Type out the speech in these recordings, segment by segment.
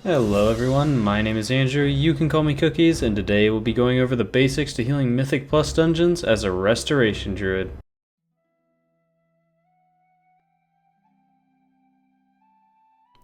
Hello everyone, my name is Andrew, you can call me Cookies, and today we'll be going over the basics to healing Mythic Plus dungeons as a Restoration Druid.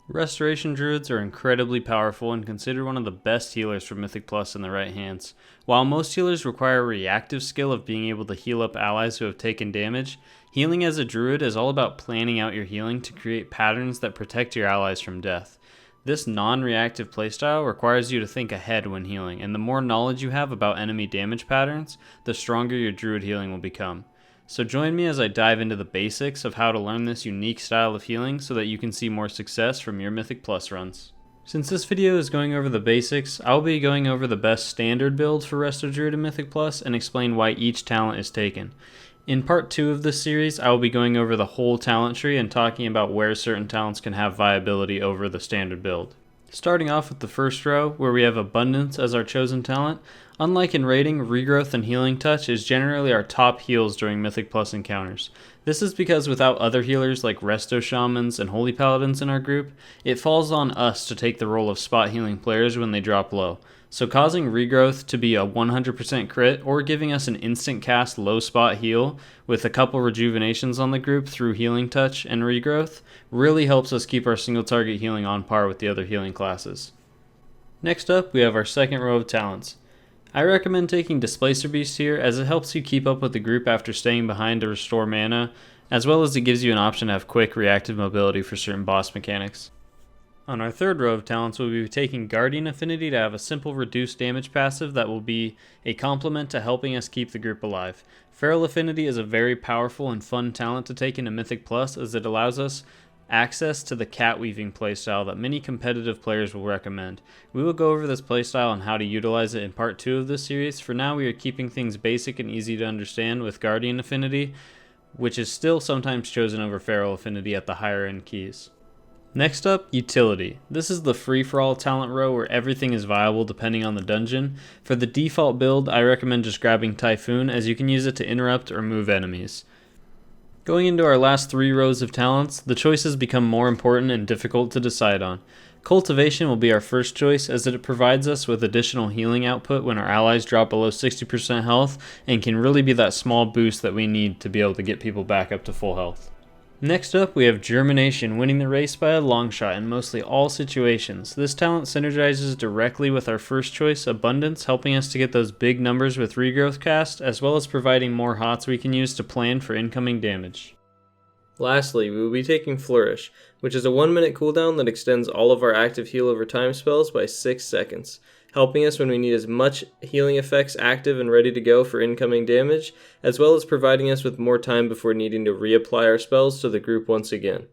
Restoration Druids are incredibly powerful and considered one of the best healers for Mythic Plus in the right hands. While most healers require a reactive skill of being able to heal up allies who have taken damage, healing as a Druid is all about planning out your healing to create patterns that protect your allies from death. This non-reactive playstyle requires you to think ahead when healing, and the more knowledge you have about enemy damage patterns, the stronger your Druid healing will become. So join me as I dive into the basics of how to learn this unique style of healing so that you can see more success from your Mythic Plus runs. Since this video is going over the basics, I'll be going over the best standard build for Resto Druid and Mythic Plus and explain why each talent is taken. In part 2 of this series, I will be going over the whole talent tree and talking about where certain talents can have viability over the standard build. Starting off with the first row, where we have Abundance as our chosen talent, unlike in raiding, Regrowth and Healing Touch is generally our top heals during Mythic Plus encounters. This is because without other healers like Resto Shamans and Holy Paladins in our group, it falls on us to take the role of spot healing players when they drop low. So causing Regrowth to be a 100% crit or giving us an instant cast low spot heal with a couple rejuvenations on the group through Healing Touch and Regrowth really helps us keep our single target healing on par with the other healing classes. Next up, we have our second row of talents. I recommend taking Displacer Beast here as it helps you keep up with the group after staying behind to restore mana, as well as it gives you an option to have quick reactive mobility for certain boss mechanics. On our third row of talents, we'll be taking Guardian Affinity to have a simple reduced damage passive that will be a complement to helping us keep the group alive. Feral Affinity is a very powerful and fun talent to take into Mythic Plus as it allows us access to the cat weaving playstyle that many competitive players will recommend. We will go over this playstyle and how to utilize it in part 2 of this series. For now, we are keeping things basic and easy to understand with Guardian Affinity, which is still sometimes chosen over Feral Affinity at the higher end keys. Next up, Utility. This is the free-for-all talent row where everything is viable depending on the dungeon. For the default build, I recommend just grabbing Typhoon as you can use it to interrupt or move enemies. Going into our last 3 rows of talents, the choices become more important and difficult to decide on. Cultivation will be our first choice as it provides us with additional healing output when our allies drop below 60% health and can really be that small boost that we need to be able to get people back up to full health. Next up, we have Germination, winning the race by a long shot in mostly all situations. This talent synergizes directly with our first choice, Abundance, helping us to get those big numbers with Regrowth cast, as well as providing more HOTS we can use to plan for incoming damage. Lastly, we will be taking Flourish, which is a 1-minute cooldown that extends all of our active heal over time spells by 6 seconds, helping us when we need as much healing effects active and ready to go for incoming damage, as well as providing us with more time before needing to reapply our spells to the group once again.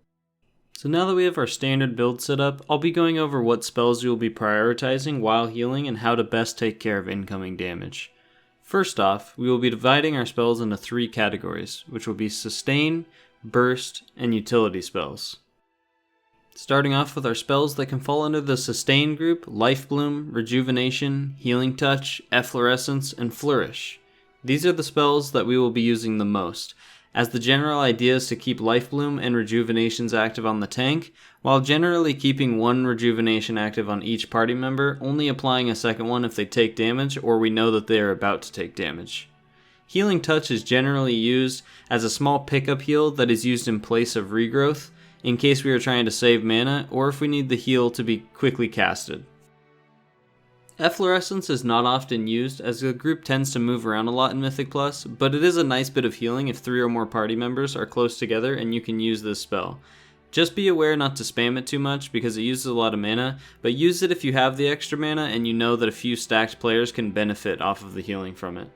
So now that we have our standard build set up, I'll be going over what spells we will be prioritizing while healing and how to best take care of incoming damage. First off, we will be dividing our spells into 3 categories, which will be Sustain, Burst, and Utility spells. Starting off with our spells that can fall under the Sustain group: Life Bloom, Rejuvenation, Healing Touch, Efflorescence, and Flourish. These are the spells that we will be using the most, as the general idea is to keep Life Bloom and Rejuvenations active on the tank, while generally keeping 1 Rejuvenation active on each party member, only applying a second one if they take damage or we know that they are about to take damage. Healing Touch is generally used as a small pickup heal that is used in place of Regrowth, in case we are trying to save mana, or if we need the heal to be quickly casted. Efflorescence is not often used, as the group tends to move around a lot in Mythic Plus, but it is a nice bit of healing if 3 or more party members are close together and you can use this spell. Just be aware not to spam it too much because it uses a lot of mana, but use it if you have the extra mana and you know that a few stacked players can benefit off of the healing from it.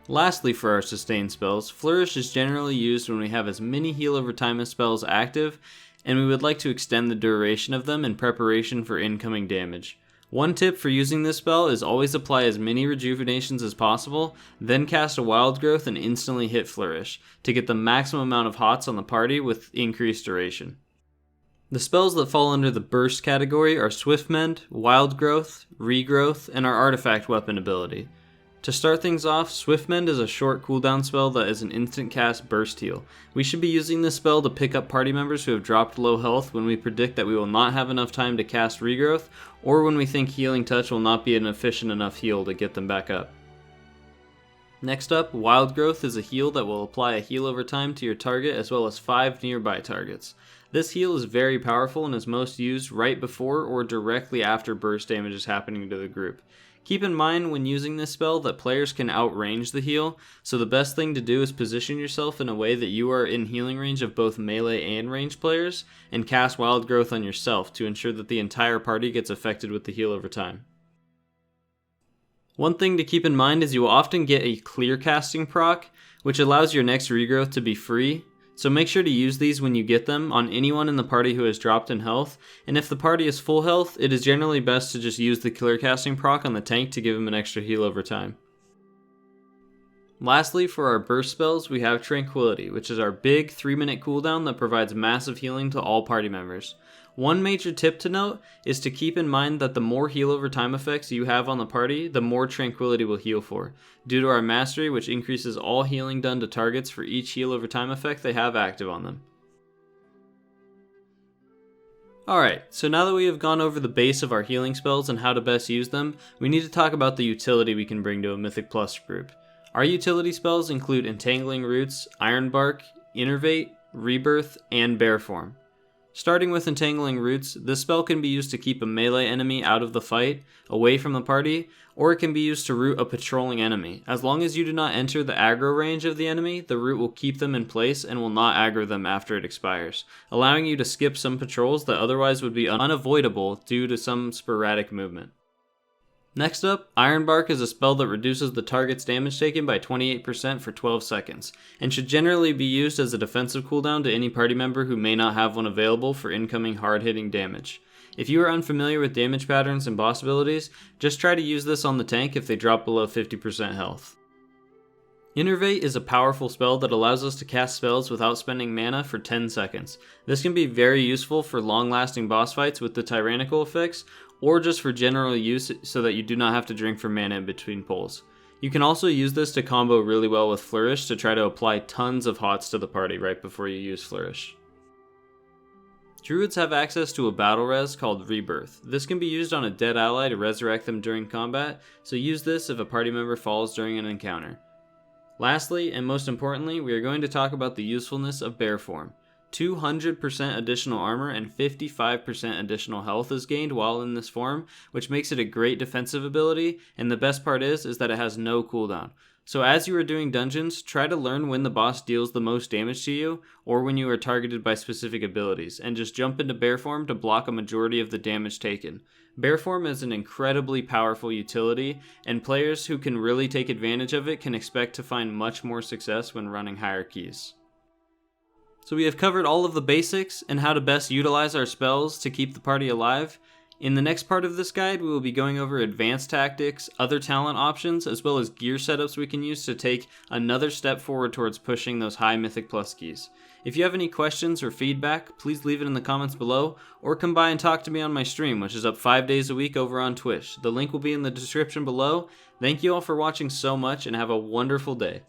Lastly, for our Sustain spells, Flourish is generally used when we have as many heal over time as spells active, and we would like to extend the duration of them in preparation for incoming damage. One tip for using this spell is always apply as many rejuvenations as possible, then cast a Wild Growth and instantly hit Flourish, to get the maximum amount of HOTS on the party with increased duration. The spells that fall under the Burst category are Swift Mend, Wild Growth, Regrowth, and our Artifact Weapon ability. To start things off, Swiftmend is a short cooldown spell that is an instant cast burst heal. We should be using this spell to pick up party members who have dropped low health when we predict that we will not have enough time to cast Regrowth, or when we think Healing Touch will not be an efficient enough heal to get them back up. Next up, Wild Growth is a heal that will apply a heal over time to your target as well as 5 nearby targets. This heal is very powerful and is most used right before or directly after burst damage is happening to the group. Keep in mind when using this spell that players can outrange the heal, so the best thing to do is position yourself in a way that you are in healing range of both melee and ranged players, and cast Wild Growth on yourself to ensure that the entire party gets affected with the heal over time. One thing to keep in mind is you will often get a clear casting proc, which allows your next regrowth to be free, so make sure to use these when you get them on anyone in the party who has dropped in health, and if the party is full health, it is generally best to just use the clear casting proc on the tank to give him an extra heal over time. Lastly, for our burst spells, we have Tranquility, which is our big 3-minute cooldown that provides massive healing to all party members. One major tip to note is to keep in mind that the more heal over time effects you have on the party, the more Tranquility will heal for, due to our mastery, which increases all healing done to targets for each heal over time effect they have active on them. Alright, so now that we have gone over the base of our healing spells and how to best use them, we need to talk about the utility we can bring to a Mythic Plus group. Our utility spells include Entangling Roots, Ironbark, Innervate, Rebirth, and Bear Form. Starting with Entangling Roots, this spell can be used to keep a melee enemy out of the fight, away from the party, or it can be used to root a patrolling enemy. As long as you do not enter the aggro range of the enemy, the root will keep them in place and will not aggro them after it expires, allowing you to skip some patrols that otherwise would be unavoidable due to some sporadic movement. Next up, Ironbark is a spell that reduces the target's damage taken by 28% for 12 seconds, and should generally be used as a defensive cooldown to any party member who may not have one available for incoming hard-hitting damage. If you are unfamiliar with damage patterns and boss abilities, just try to use this on the tank if they drop below 50% health. Innervate is a powerful spell that allows us to cast spells without spending mana for 10 seconds. This can be very useful for long-lasting boss fights with the tyrannical effects, or just for general use so that you do not have to drink for mana in between pulls. You can also use this to combo really well with Flourish to try to apply tons of hots to the party right before you use Flourish. Druids have access to a battle res called Rebirth. This can be used on a dead ally to resurrect them during combat, so use this if a party member falls during an encounter. Lastly, and most importantly, we are going to talk about the usefulness of Bear Form. 200% additional armor and 55% additional health is gained while in this form, which makes it a great defensive ability, and the best part is that it has no cooldown. So as you are doing dungeons, try to learn when the boss deals the most damage to you, or when you are targeted by specific abilities, and just jump into Bear Form to block a majority of the damage taken. Bear Form is an incredibly powerful utility, and players who can really take advantage of it can expect to find much more success when running hierarchies. So we have covered all of the basics and how to best utilize our spells to keep the party alive. In the next part of this guide, we will be going over advanced tactics, other talent options, as well as gear setups we can use to take another step forward towards pushing those high Mythic Plus keys. If you have any questions or feedback, please leave it in the comments below, or come by and talk to me on my stream, which is up 5 days a week over on Twitch. The link will be in the description below. Thank you all for watching so much, and have a wonderful day.